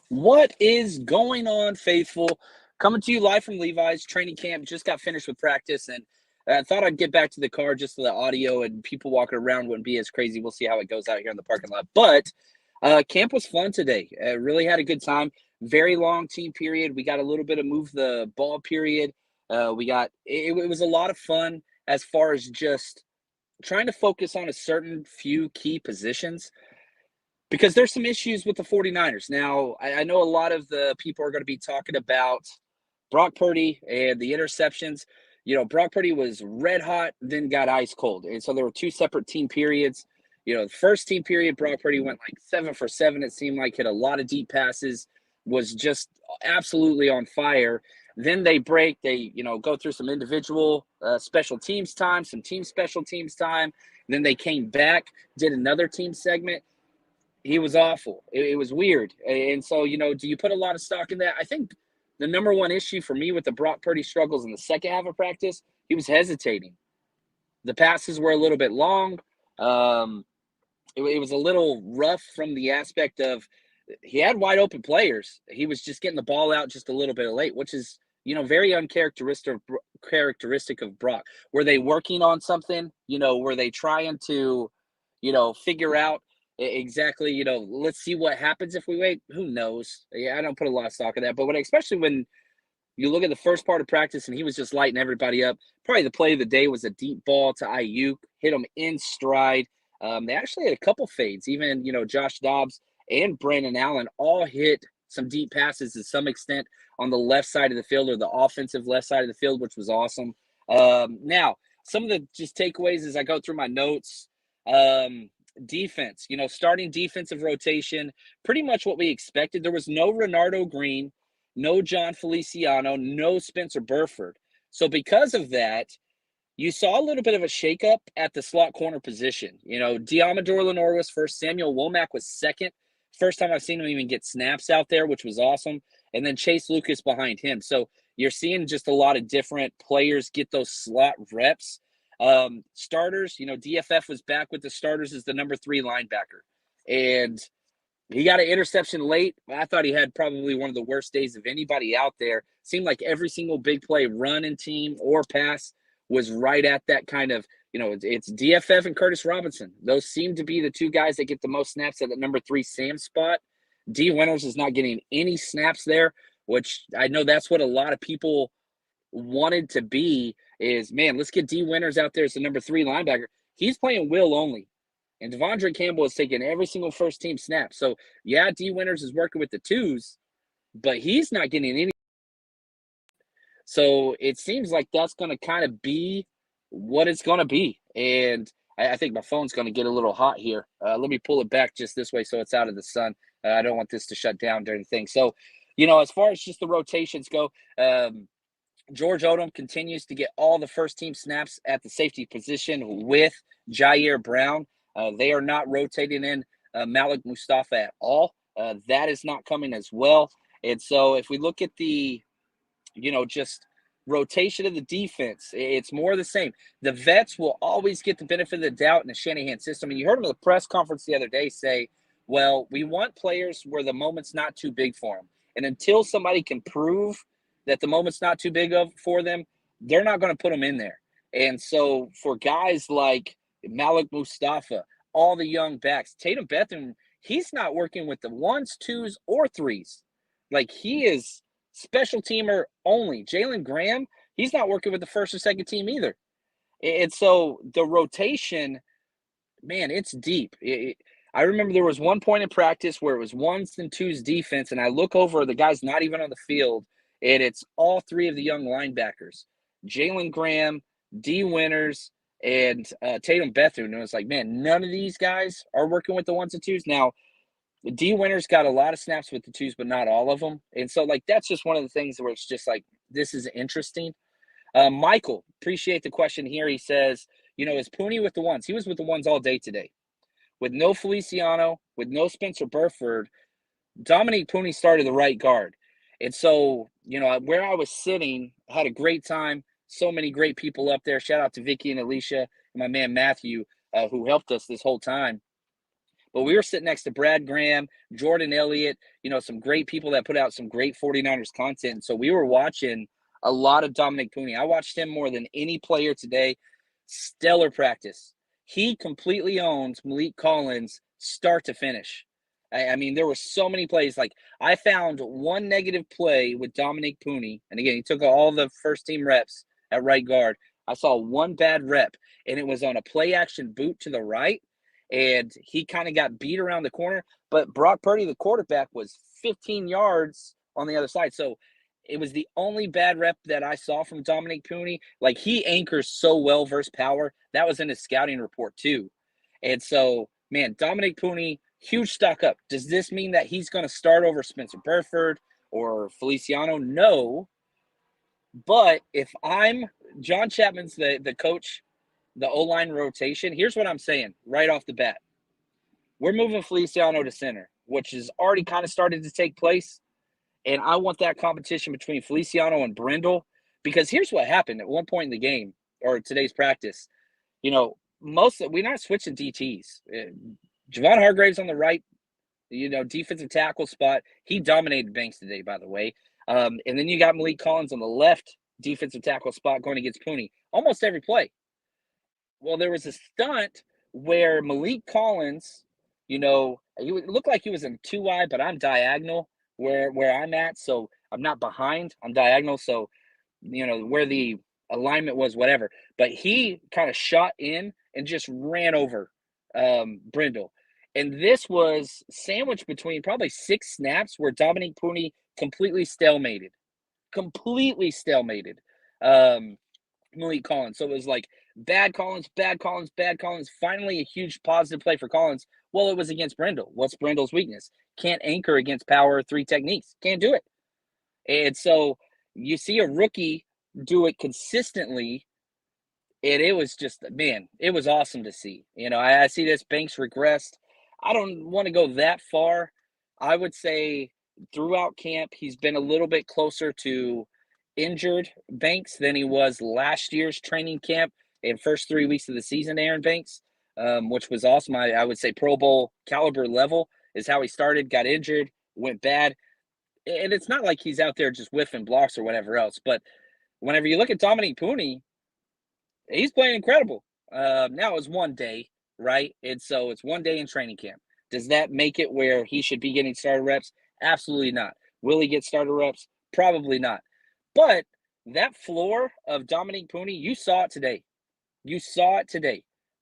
What is going on, faithful? Coming to you live from Levi's training camp. Just got finished with practice, and I thought I'd get back to the car just so the audio and people walking around wouldn't be as crazy. We'll see how it goes out here in the parking lot. But camp was fun today. Really had a good time. Very long team period. We got a little bit of move the ball period. It was a lot of fun as far as just trying to focus on a certain few key positions because there's some issues with the 49ers. Now, I know a lot of the people are going to be talking about Brock Purdy and the interceptions. Brock Purdy was red hot, then got ice cold. And so there were two separate team periods. The first team period, Brock Purdy went like 7 for 7. It seemed like hit a lot of deep passes, was just absolutely on fire. Then they break, go through some individual special teams time, some team special teams time. Then they came back, did another team segment. He was awful. It was weird. And so, do you put a lot of stock in that? I think the number one issue for me with the Brock Purdy struggles in the second half of practice, he was hesitating. The passes were a little bit long. It was a little rough from the aspect of he had wide open players. He was just getting the ball out just a little bit late, which is, very uncharacteristic of Brock. Were they working on something? Were they trying to, figure out exactly, let's see what happens if we wait? Who knows? Yeah, I don't put a lot of stock in that. But especially when you look at the first part of practice and he was just lighting everybody up, probably the play of the day was a deep ball to Ayuk, hit him in stride. They actually had a couple fades. Even, Josh Dobbs and Brandon Allen all hit some deep passes to some extent on the left side of the field, or the offensive left side of the field, which was awesome. Now, some of the just takeaways as I go through my notes. Defense, starting defensive rotation, pretty much what we expected. There was no Renardo Green, no John Feliciano, no Spencer Burford. So because of that, you saw a little bit of a shakeup at the slot corner position. Diamador Lenore was first. Samuel Womack was second. First time I've seen him even get snaps out there, which was awesome. And then Chase Lucas behind him. So you're seeing just a lot of different players get those slot reps. Starters, DFF was back with the starters as the number 3 linebacker. And he got an interception late. I thought he had probably one of the worst days of anybody out there. Seemed like every single big play, run and team or pass, was right at that kind of, it's DFF and Curtis Robinson. Those seem to be the two guys that get the most snaps at the number 3 Sam spot. D Winters is not getting any snaps there, which I know that's what a lot of people wanted to be is, man, let's get D Winters out there as the number 3 linebacker. He's playing will only. And Devondre Campbell is taking every single first team snap. So, yeah, D Winters is working with the 2s, but he's not getting any. So it seems like that's going to kind of be what it's going to be. And I think my phone's going to get a little hot here. Let me pull it back just this way so it's out of the sun. I don't want this to shut down during the thing. So, as far as just the rotations go, George Odom continues to get all the first team snaps at the safety position with Jair Brown. They are not rotating in Malik Mustafa at all. That is not coming as well. And so if we look at the, just rotation of the defense, it's more the same. The vets will always get the benefit of the doubt in the Shanahan system. And you heard him at the press conference the other day say, well, we want players where the moment's not too big for them. And until somebody can prove that the moment's not too big for them, they're not going to put them in there. And so for guys like Malik Mustafa, all the young backs, Tatum Bethune, he's not working with the 1s, 2s, or 3s. Like, he is special teamer only. Jalen Graham, he's not working with the first or second team either. And so the rotation, man, it's deep. I remember there was one point in practice where it was 1s and 2s defense, and I look over, the guy's not even on the field, and it's all 3 of the young linebackers, Jalen Graham, D Winters, and Tatum Bethune. And it was like, man, none of these guys are working with the 1s and 2s. Now, D Winters got a lot of snaps with the 2s, but not all of them. And so, that's just one of the things where it's just like, this is interesting. Michael, appreciate the question here. He says, is Puni with the 1s? He was with the 1s all day today. With no Feliciano, with no Spencer Burford, Dominick Puni started the right guard. And so, where I was sitting, I had a great time. So many great people up there. Shout out to Vicky and Alicia and my man Matthew, who helped us this whole time. But we were sitting next to Brad Graham, Jordan Elliott, some great people that put out some great 49ers content. So we were watching a lot of Dominick Puni. I watched him more than any player today. Stellar practice. He completely owns Malik Collins start to finish. I mean, there were so many plays. Like, I found one negative play with Dominick Puni, and again, he took all the first team reps at right guard. I saw one bad rep, and it was on a play action boot to the right, and he kind of got beat around the corner. But Brock Purdy, the quarterback, was 15 yards on the other side. So it was the only bad rep that I saw from Dominick Puni. Like, he anchors so well versus power. That was in his scouting report too. And so, man, Dominick Puni, huge stock up. Does this mean that he's going to start over Spencer Burford or Feliciano? No. But if I'm John Chapman's the coach, the O-line rotation, here's what I'm saying right off the bat. We're moving Feliciano to center, which has already kind of started to take place. And I want that competition between Feliciano and Brindle, because here's what happened at one point in the game or today's practice. We're not switching DTs. Javon Hargrave's on the right, defensive tackle spot. He dominated Banks today, by the way. And then you got Malik Collins on the left defensive tackle spot going against Puni almost every play. Well, there was a stunt where Malik Collins, he looked like he was in 2-eye, but I'm diagonal where I'm at. So I'm not behind, I'm diagonal. So, where the alignment was, whatever. But he kind of shot in and just ran over Brindle. And this was sandwiched between probably 6 snaps where Dominick Puni completely stalemated. Malik Collins. So it was like bad Collins, bad Collins, bad Collins. Finally, a huge positive play for Collins. Well, it was against Brindle. What's Brindle's weakness? Can't anchor against power 3 techniques. Can't do it. And so you see a rookie do it consistently, and it was just, man, it was awesome to see. I see this. Banks regressed. I don't want to go that far. I would say throughout camp, he's been a little bit closer to injured Banks than he was last year's training camp and first 3 weeks of the season, Aaron Banks, which was awesome. I would say Pro Bowl caliber level is how he started, got injured, went bad. And it's not like he's out there just whiffing blocks or whatever else. But whenever you look at Dominick Puni, he's playing incredible. Now it's one day, right? And so it's one day in training camp. Does that make it where he should be getting starter reps? Absolutely not. Will he get starter reps? Probably not. But that floor of Dominick Puni, you saw it today.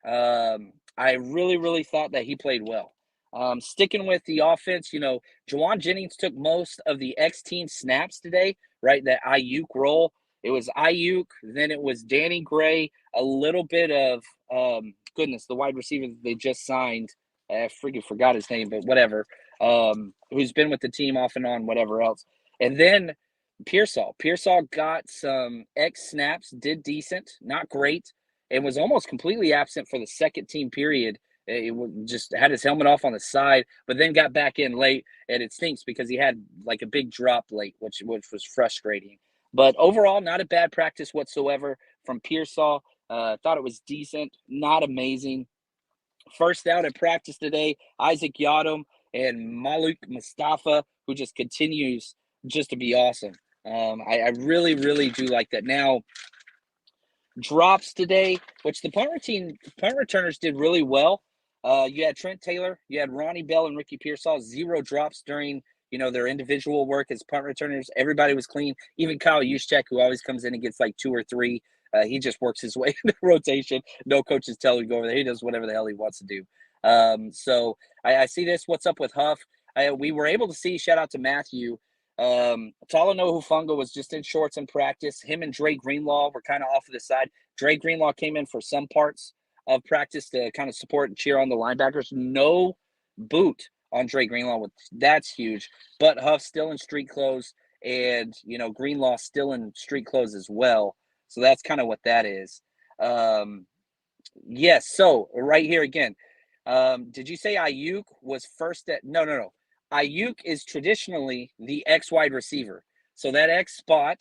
I really, really thought that he played well. Sticking with the offense, Juwan Jennings took most of the X-Team snaps today, right? That Ayuk role. It was Ayuk, then it was Danny Gray, a little bit of, the wide receiver that they just signed. I freaking forgot his name, but whatever. Who's been with the team off and on, whatever else. And then Pearsall. Pearsall got some X snaps, did decent, not great, and was almost completely absent for the second team period. It just had his helmet off on the side, but then got back in late, and it stinks because he had like a big drop late, which was frustrating. But overall, not a bad practice whatsoever from Pearsall. Thought it was decent, not amazing. First out at practice today, Isaac Yadom and Malik Mustafa, who just continues just to be awesome. I really, really do like that. Now, drops today, which the punt returners did really well. You had Trent Taylor, you had Ronnie Bell and Ricky Pearsall, 0 drops during their individual work as punt returners. Everybody was clean. Even Kyle Juszczyk, who always comes in and gets like 2 or 3. He just works his way into rotation. No coaches tell him to go over there. He does whatever the hell he wants to do. So I see this. What's up with Huff? We were able to see, shout out to Matthew, Talanoa Hufanga was just in shorts in practice. Him and Dre Greenlaw were kind of off to the side. Dre Greenlaw came in for some parts of practice to kind of support and cheer on the linebackers. No boot on Dre Greenlaw. That's huge. But Huff still in street clothes, and Greenlaw still in street clothes as well. So that's kind of what that is. Yes. So right here again. Did you say Ayuk was first at? No. Ayuk is traditionally the X wide receiver. So that X spot,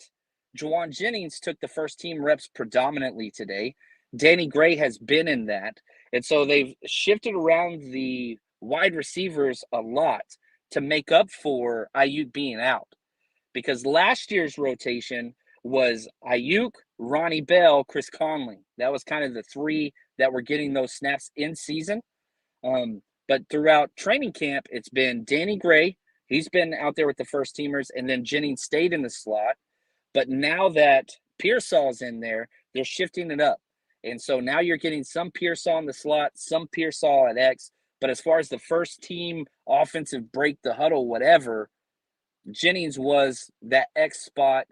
Juwan Jennings took the first team reps predominantly today. Danny Gray has been in that. And so they've shifted around the wide receivers a lot to make up for Ayuk being out. Because last year's rotation was Ayuk, Ronnie Bell, Chris Conley. That was kind of the three that were getting those snaps in season. But throughout training camp, it's been Danny Gray. He's been out there with the first teamers, and then Jennings stayed in the slot. But now that Pearsall's in there, they're shifting it up. And so now you're getting some Pearsall in the slot, some Pearsall at X. But as far as the first team offensive break the huddle, whatever, Jennings was that X spot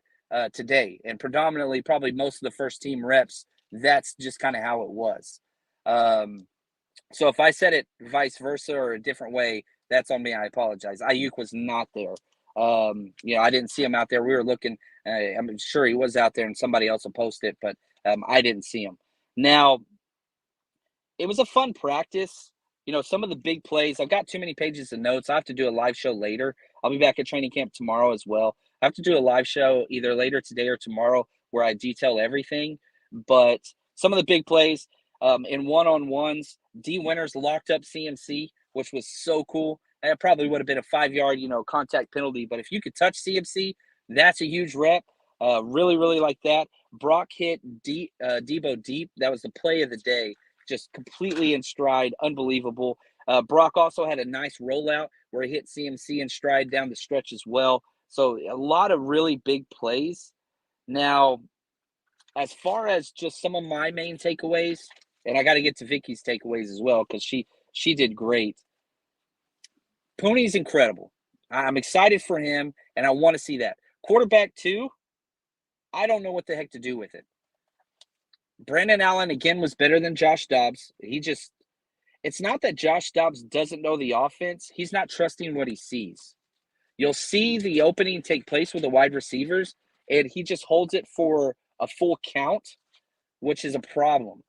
today. And predominantly, probably most of the first team reps, that's just kind of how it was. So if I said it vice versa or a different way, that's on me. I apologize. Ayuk was not there. I didn't see him out there. We were looking. I'm sure he was out there, and somebody else will post it, but I didn't see him. Now, it was a fun practice. Some of the big plays. I've got too many pages of notes. I have to do a live show later. I'll be back at training camp tomorrow as well. I have to do a live show either later today or tomorrow where I detail everything. But some of the big plays in one-on-ones, D Winters locked up CMC, which was so cool. That probably would have been a 5-yard, contact penalty. But if you could touch CMC, that's a huge rep. Really, really like that. Brock hit Debo deep. That was the play of the day. Just completely in stride, unbelievable. Brock also had a nice rollout where he hit CMC in stride down the stretch as well. So a lot of really big plays. Now, as far as just some of my main takeaways, and I got to get to Vicky's takeaways as well because she did great. Puni's incredible. I'm excited for him, and I want to see that. Quarterback 2, I don't know what the heck to do with it. Brandon Allen, again, was better than Josh Dobbs. It's not that Josh Dobbs doesn't know the offense. He's not trusting what he sees. You'll see the opening take place with the wide receivers, and he just holds it for a full count, which is a problem.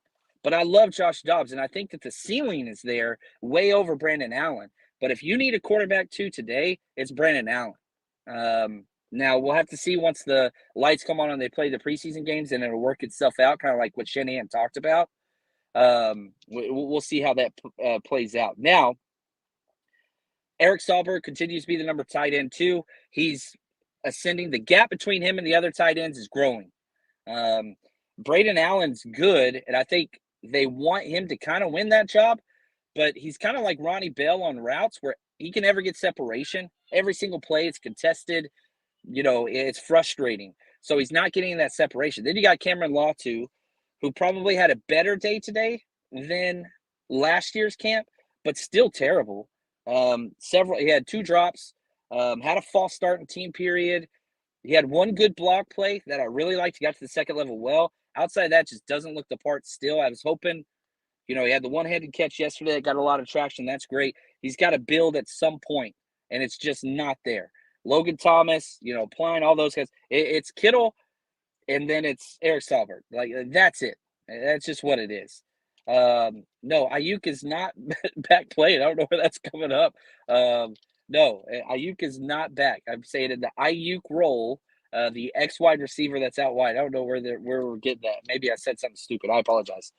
But I love Josh Dobbs, and I think that the ceiling is there way over Brandon Allen. But if you need a quarterback 2 today, it's Brandon Allen. Now, we'll have to see once the lights come on and they play the preseason games, and it'll work itself out, kind of like what Shanahan talked about. We'll see how that plays out. Now, Eric Sahlberg continues to be the number tight end 2. He's ascending. The gap between him and the other tight ends is growing. Braden Allen's good, and I think they want him to kind of win that job, but he's kind of like Ronnie Bell on routes where he can never get separation. Every single play, it's contested. It's frustrating. So he's not getting that separation. Then you got Cameron Law, too, who probably had a better day today than last year's camp, but still terrible. He had 2 drops, had a false start in team period. He had 1 good block play that I really liked. He got to the second level well. Outside of that, just doesn't look the part still. I was hoping, he had the one-handed catch yesterday that got a lot of traction. That's great. He's got to build at some point, and it's just not there. Logan Thomas, Pline, all those guys. It's Kittle, and then it's Eric Sahlberg. Like, that's it. That's just what it is. No, Ayuk is not back playing. I don't know where that's coming up. No, Ayuk is not back. I'm saying in the Ayuk role, the X wide receiver that's out wide. I don't know where we're getting that. Maybe I said something stupid. I apologize.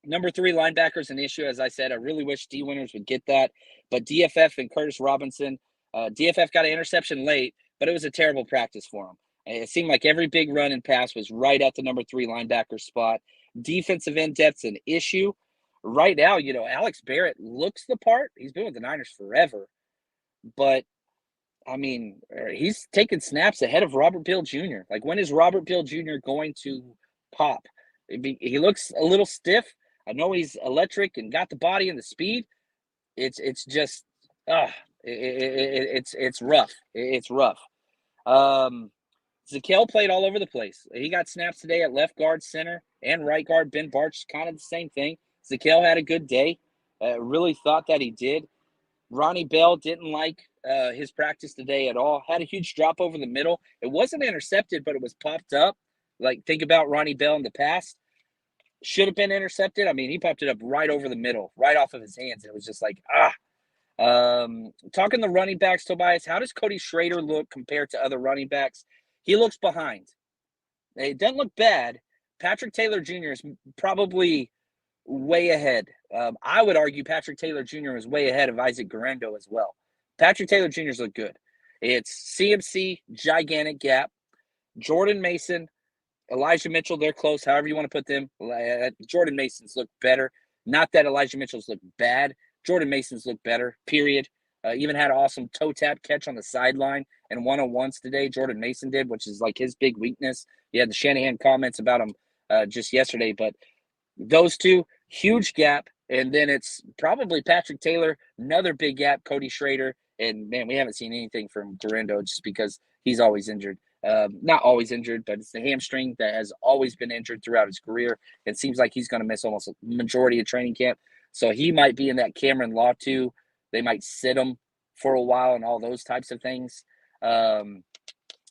Number 3 linebackers an issue, as I said. I really wish D Winters would get that, but DFF and Curtis Robinson. DFF got an interception late, but it was a terrible practice for him. It seemed like every big run and pass was right at the number 3 linebacker spot. Defensive end depth's an issue. Right now, Alex Barrett looks the part. He's been with the Niners forever. But, I mean, he's taking snaps ahead of Robert Beal Jr. Like, when is Robert Beal Jr. going to pop? He looks a little stiff. I know he's electric and got the body and the speed. It's just, it's rough. It's rough. Zakel played all over the place. He got snaps today at left guard, center, and right guard. Ben Barch, kind of the same thing. Zakel had a good day. Really thought that he did. Ronnie Bell didn't like his practice today at all. Had a huge drop over the middle. It wasn't intercepted, but it was popped up. Like, think about Ronnie Bell in the past. Should have been intercepted. I mean, he popped it up right over the middle, right off of his hands. It was just like, Talking the running backs, Tobias, how does Cody Schrader look compared to other running backs? He looks behind. It doesn't look bad. Patrick Taylor Jr. is probably way ahead. I would argue Patrick Taylor Jr. is way ahead of Isaac Guerrero as well. Patrick Taylor Jr.'s look good. It's CMC, gigantic gap. Jordan Mason, Elijah Mitchell, they're close, however you want to put them. Jordan Mason's look better. Not that Elijah Mitchell's look bad. Jordan Mason's look better, period. Even had an awesome toe tap catch on the sideline and one-on-ones today. Jordan Mason did, which is like his big weakness. You had the Shanahan comments about him just yesterday, but those two, huge gap. And then it's probably Patrick Taylor, another big gap, Cody Schrader. And man, we haven't seen anything from Guerrero just because he's always injured. Not always injured, but it's the hamstring that has always been injured throughout his career. It seems like he's going to miss almost a majority of training camp. So he might be in that Cameron Law too. They might sit him for a while and all those types of things.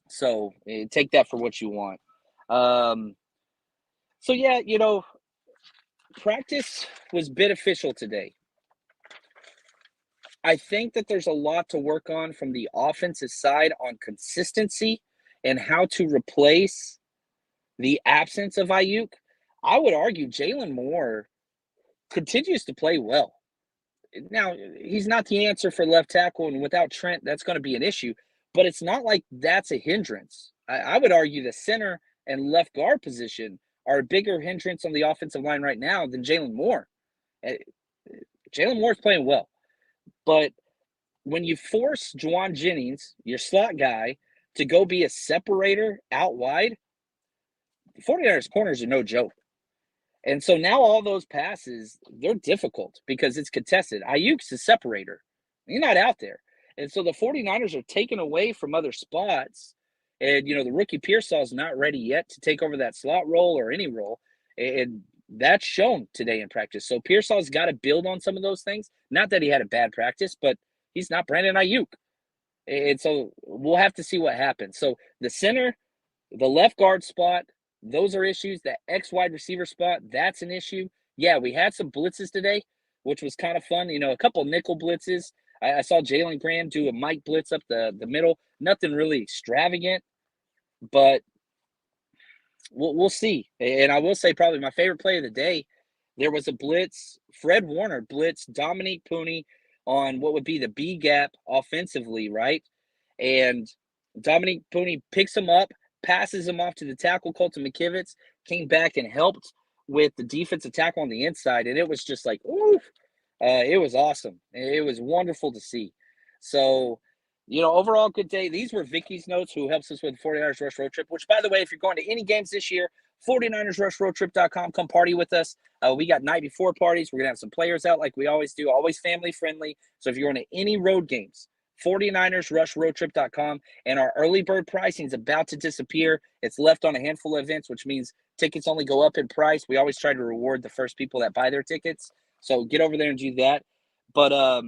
So take that for what you want. So yeah, practice was beneficial today. I think that there's a lot to work on from the offensive side on consistency and how to replace the absence of Ayuk. I would argue Jalen Moore continues to play well. Now, he's not the answer for left tackle, and without Trent, that's going to be an issue, but it's not like that's a hindrance. I would argue the center and left guard position are a bigger hindrance on the offensive line right now than Jalen Moore. Uh, Jalen Moore's playing well. But when you force Juwan Jennings, your slot guy, to go be a separator out wide, the 49ers corners are no joke. And so now all those passes, they're difficult because it's contested. Ayuk's a separator. He's not out there. And so the 49ers are taken away from other spots. And, the rookie Pearsall's not ready yet to take over that slot role or any role. And that's shown today in practice. So Pearsall's got to build on some of those things. Not that he had a bad practice, but he's not Brandon Ayuk. And so we'll have to see what happens. So the center, the left guard spot, those are issues. The X wide receiver spot, that's an issue. Yeah, we had some blitzes today, which was kind of fun. A couple nickel blitzes. I saw Jalen Graham do a Mike blitz up the middle. Nothing really extravagant, but we'll see. And I will say probably my favorite play of the day, there was a blitz. Fred Warner blitzed Dominick Puni on what would be the B gap offensively, right? And Dominick Puni picks him up, passes him off to the tackle, Colton McKivitz, came back and helped with the defensive tackle on the inside. And it was just like, oof. It was awesome. It was wonderful to see. So, overall good day. These were Vicky's notes, who helps us with 49ers Rush Road Trip, which, by the way, if you're going to any games this year, 49ersRushRoadTrip.com, come party with us. We got night before parties. We're going to have some players out like we always do, always family friendly. So if you're going to any road games, 49ersRushRoadTrip.com, and our early bird pricing is about to disappear. It's left on a handful of events, which means tickets only go up in price. We always try to reward the first people that buy their tickets. So get over there and do that. But,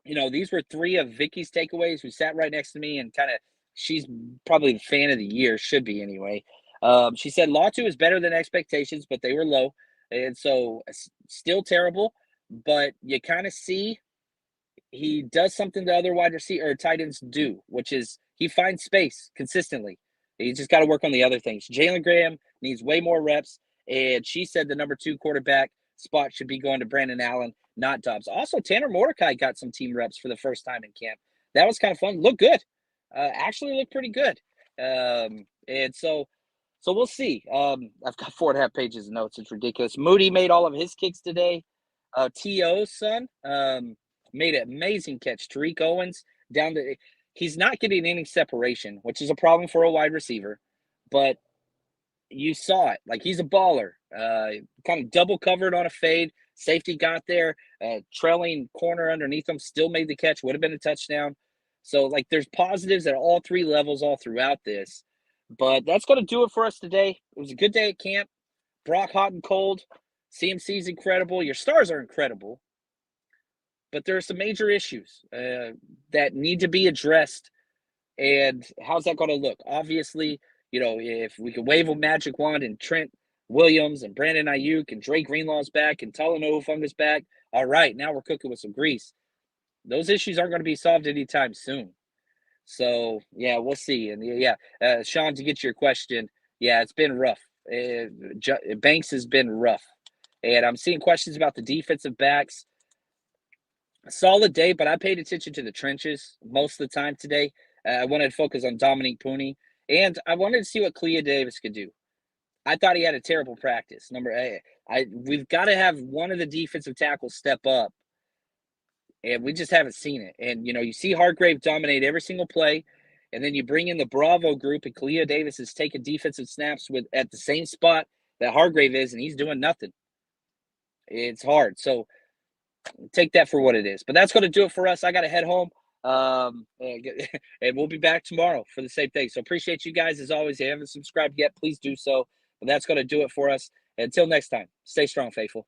these were three of Vicky's takeaways, who sat right next to me and she's probably the fan of the year, should be anyway. She said Latu is better than expectations, but they were low. And so still terrible, but you kind of see he does something the other wide receiver or tight ends do, which is he finds space consistently. He's just got to work on the other things. Jalen Graham needs way more reps, and she said the number 2 quarterback spot should be going to Brandon Allen, not Dobbs. Also, Tanner Mordecai got some team reps for the first time in camp. That was kind of fun. Looked good. Actually looked pretty good. And so we'll see. I've got 4.5 pages of notes. It's ridiculous. Moody made all of his kicks today. T.O.'s son made an amazing catch. Tariq Owens down to – he's not getting any separation, which is a problem for a wide receiver. But you saw it. Like, he's a baller. Kind of double covered on a fade. Safety got there. Trailing corner underneath him, still made the catch. Would have been a touchdown. So, there's positives at all 3 levels all throughout this. But that's going to do it for us today. It was a good day at camp. Brock hot and cold. CMC's incredible. Your stars are incredible. But there are some major issues that need to be addressed. And how's that going to look? Obviously, if we could wave a magic wand and Trent Williams and Brandon Ayuk and Drake Greenlaw's back and Talanoa Fungus back, all right, now we're cooking with some grease. Those issues aren't going to be solved anytime soon. So, yeah, we'll see. And, Sean, to get your question, yeah, it's been rough. Banks has been rough. And I'm seeing questions about the defensive backs. A solid day, but I paid attention to the trenches most of the time today. I wanted to focus on Dominick Puni, and I wanted to see what Clea Davis could do. I thought he had a terrible practice. We've got to have one of the defensive tackles step up, and we just haven't seen it. And you see Hargrave dominate every single play, and then you bring in the Bravo group, and Clea Davis is taking defensive snaps with at the same spot that Hargrave is, and he's doing nothing. It's hard. So take that for what it is. But that's going to do it for us. I got to head home. And we'll be back tomorrow for the same thing. So appreciate you guys as always. If you haven't subscribed yet, please do so. But that's going to do it for us. Until next time, stay strong, faithful.